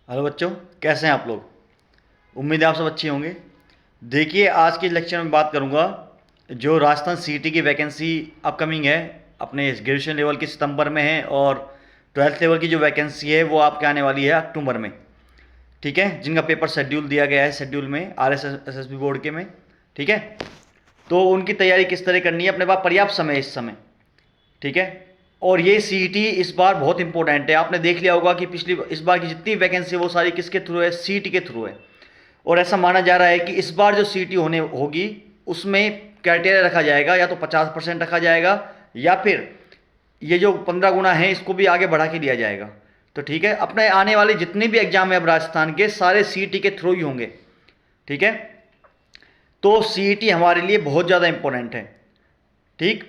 Hello बच्चों, कैसे हैं आप लोग। उम्मीद है आप सब अच्छे होंगे। देखिए, आज के लेक्चर में बात करूंगा जो राजस्थान सीईटी की वैकेंसी अपकमिंग है, अपने ग्रेजुएशन लेवल की सितंबर में है, और ट्वेल्थ लेवल की जो वैकेंसी है वो आपके आने वाली है अक्टूबर में। ठीक है, जिनका पेपर शेड्यूल दिया गया है शेड्यूल में R S S S B board के में। ठीक है, तो उनकी तैयारी किस तरह करनी है, अपने पास पर्याप्त समय है इस समय। ठीक है, और ये सीईटी इस बार बहुत इंपॉर्टेंट है। आपने देख लिया होगा कि पिछली इस बार की जितनी वैकेंसी वो सारी किसके थ्रू है, सीईटी के थ्रू है। और ऐसा माना जा रहा है कि इस बार जो सीईटी होने होगी उसमें क्राइटेरिया रखा जाएगा, या तो 50% रखा जाएगा, या फिर ये जो 15 गुना है इसको भी आगे बढ़ा के दिया जाएगा। तो ठीक है, अपने आने वाले जितने भी एग्जाम है अब राजस्थान के, सारे सीईटी के थ्रू ही होंगे। ठीक है, तो सीईटी हमारे लिए बहुत ज़्यादा इंपॉर्टेंट है। ठीक,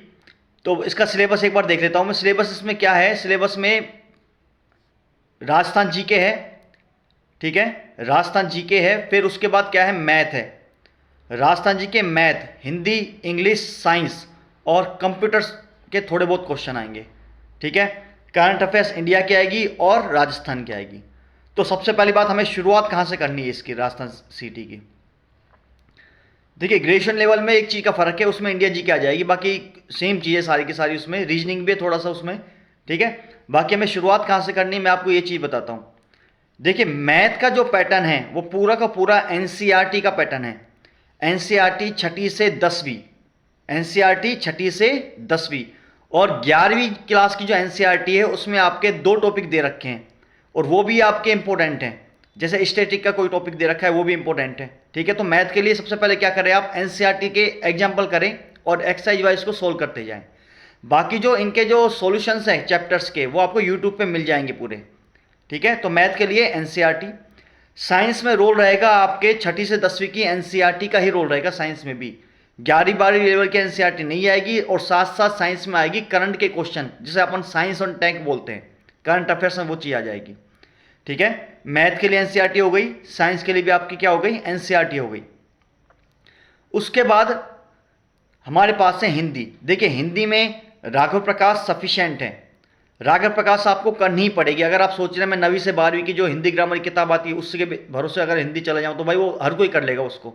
तो इसका सिलेबस एक बार देख लेता हूं मैं। सिलेबस इसमें क्या है, सिलेबस में राजस्थान जीके है। ठीक है, राजस्थान जीके है, फिर उसके बाद क्या है, मैथ है। Rajasthan GK, math, Hindi, English, science और कंप्यूटर्स के थोड़े बहुत क्वेश्चन आएंगे। ठीक है, करंट अफेयर्स इंडिया की आएगी और राजस्थान की आएगी। तो सबसे पहली बात, हमें शुरुआत कहां से करनी है इसकी, राजस्थान सिटी की। देखिए, ग्रेजुएशन लेवल में एक चीज़ का फ़र्क है, उसमें इंडिया जी के आ जाएगी, बाकी सेम चीज़ है सारी की सारी, उसमें रीजनिंग भी है थोड़ा सा उसमें। ठीक है, बाकी हमें शुरुआत कहाँ से करनी है मैं आपको ये चीज़ बताता हूँ। देखिए, मैथ का जो पैटर्न है वो पूरा का पूरा एनसीईआरटी का पैटर्न है। एनसीईआरटी छठी से 10वीं, एनसीईआरटी छठी से 10वीं, और 11वीं क्लास की जो एनसीईआरटी है उसमें आपके दो टॉपिक दे रखे हैं, और वो भी आपके इंपॉर्टेंट हैं। जैसे स्टैटिक का कोई टॉपिक दे रखा है वो भी इंपॉर्टेंट है। ठीक है, तो मैथ के लिए सबसे पहले क्या करें, आप एनसीईआरटी के एग्जाम्पल करें और एक्सरसाइज वाइज को सोल्व करते जाएं। बाकी जो इनके जो सॉल्यूशंस हैं चैप्टर्स के, वो आपको यूट्यूब पे मिल जाएंगे पूरे। ठीक है, तो मैथ के लिए एनसीईआरटी। साइंस में रोल रहेगा आपके छठी से 10वीं की एनसीईआरटी का ही रोल रहेगा साइंस में भी। 11वीं 12वीं लेवल की एनसीईआरटी नहीं आएगी, और साथ साथ साइंस में आएगी करंट के क्वेश्चन, जिसे अपन साइंस ऑन टैंक बोलते हैं, करंट अफेयर्स में वो चीज़ आ जाएगी। ठीक है, मैथ के लिए एनसीईआरटी हो गई, साइंस के लिए भी आपकी क्या हो गई, एनसीईआरटी हो गई। उसके बाद हमारे पास है हिंदी। देखिए, हिंदी में राघव प्रकाश सफिशिएंट है। राघव प्रकाश आपको करनी ही पड़ेगी। अगर आप सोच रहे हैं मैं 9वीं से 12वीं की जो हिंदी ग्रामर की किताब आती है उसके भरोसे अगर हिंदी चला जाऊं, तो भाई वो हर कोई कर लेगा उसको।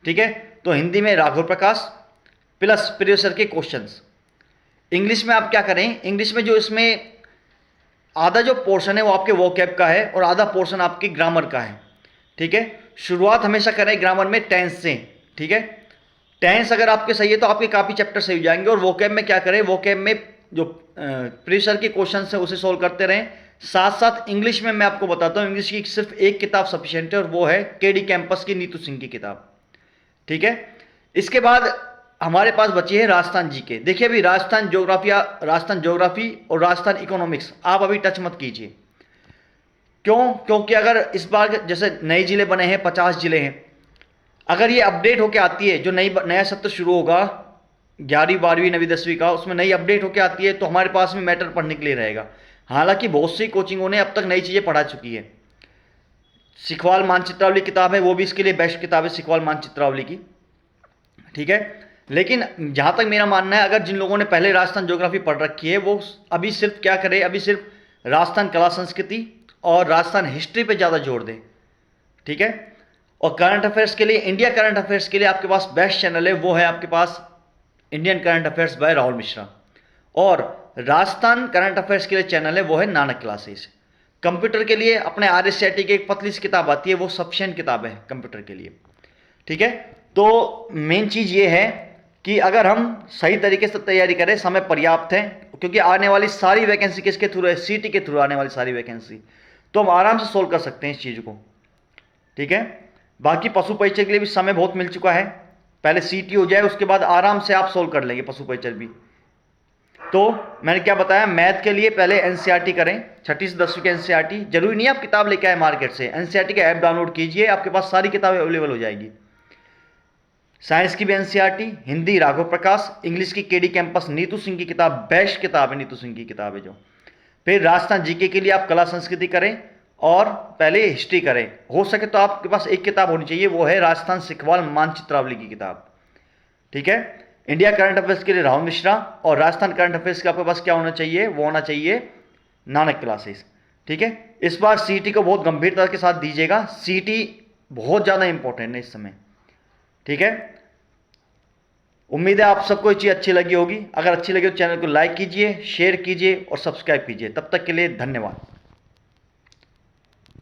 ठीक है, तो हिंदी में राघव प्रकाश प्लस प्रीवियस ईयर के क्वेश्चंस। इंग्लिश में आप क्या करें, इंग्लिश में जो इसमें आधा जो पोर्शन है वो आपके वोकैब का है, और आधा पोर्शन आपकी ग्रामर का है। ठीक है, शुरुआत हमेशा करें ग्रामर में टेंस से। ठीक है, टेंस अगर आपके सही है तो आपके काफ़ी चैप्टर सही हो जाएंगे। और वोकैब में क्या करें, वोकैब में जो प्रीवियस के क्वेश्चन है उसे सोल्व करते रहें। साथ साथ इंग्लिश में मैं आपको बताता हूँ, इंग्लिश की सिर्फ एक किताब सफिशियंट है, और वो है केडी कैंपस की नीतू सिंह की किताब। ठीक है, इसके बाद हमारे पास बची है राजस्थान जीके। देखिए, अभी राजस्थान ज्योग्राफी और राजस्थान इकोनॉमिक्स आप अभी टच मत कीजिए। क्यों, क्योंकि अगर इस बार जैसे नए जिले बने हैं, 50 जिले हैं, अगर ये अपडेट होकर आती है, जो नया सत्र शुरू होगा 11वीं 12वीं 9वीं 10वीं का, उसमें नई अपडेट होकर आती है, तो हमारे पास में मैटर पढ़ने के लिए रहेगा। हालांकि बहुत सी कोचिंगों ने अब तक नई चीज़ें पढ़ा चुकी है। सिखवाल मानचित्रावली किताब है, वो भी इसके लिए बेस्ट किताब है, सिखवाल मानचित्रावली की। ठीक है, लेकिन जहाँ तक मेरा मानना है, अगर जिन लोगों ने पहले राजस्थान ज्योग्राफी पढ़ रखी है वो अभी सिर्फ क्या करें, अभी सिर्फ राजस्थान कला संस्कृति और राजस्थान हिस्ट्री पे ज़्यादा जोर दें। ठीक है, और करंट अफेयर्स के लिए, इंडिया करंट अफेयर्स के लिए आपके पास बेस्ट चैनल है, वो है आपके पास Indian current affairs by Rahul Mishra. और राजस्थान करंट अफेयर्स के लिए चैनल है, वो है नानक क्लासेस। कंप्यूटर के लिए अपने RSCT की एक पतली सी किताब आती है, वो सफिशिएंट किताब है कंप्यूटर के लिए। ठीक है, तो मेन चीज़ ये है कि अगर हम सही तरीके से तैयारी करें, समय पर्याप्त है, क्योंकि आने वाली सारी वैकेंसी किसके थ्रू है, सीटी के थ्रू आने वाली सारी वैकेंसी, तो हम आराम से सोल्व कर सकते हैं इस चीज़ को। ठीक है, बाकी पशु परिचय के लिए भी समय बहुत मिल चुका है, पहले सीटी हो जाए उसके बाद आराम से आप सोल्व कर लेंगे पशु परिचय भी। तो मैंने क्या बताया, मैथ के लिए पहले एनसीईआरटी करें, छठी से 10वीं की एनसीईआरटी। जरूरी नहीं आप किताब लेके आए मार्केट से, एनसीईआरटी का ऐप डाउनलोड कीजिए, आपके पास सारी किताबें अवेलेबल हो जाएगी। साइंस की भी एनसीईआरटी, हिंदी राघव प्रकाश, इंग्लिश की केडी कैंपस नीतू सिंह की किताब, बेस्ट किताब है नीतू सिंह की किताब है जो। फिर राजस्थान जीके के लिए आप कला संस्कृति करें, और पहले हिस्ट्री करें। हो सके तो आपके पास एक किताब होनी चाहिए, वो है राजस्थान सिखवाल मानचित्रावली की किताब। ठीक है, इंडिया करंट अफेयर्स के लिए राहुल मिश्रा, और राजस्थान करंट अफेयर्स का आपके पास क्या होना चाहिए, वो होना चाहिए नानक क्लासेस। ठीक है, इस बार सीटी को बहुत गंभीरता के साथ दीजिएगा, सीटी बहुत ज़्यादा इंपॉर्टेंट है इस समय, ठीक है। उम्मीद है आप सबको ये चीज़ अच्छी लगी होगी। अगर अच्छी लगी तो चैनल को लाइक कीजिए, शेयर कीजिए और सब्सक्राइब कीजिए। तब तक के लिए धन्यवाद।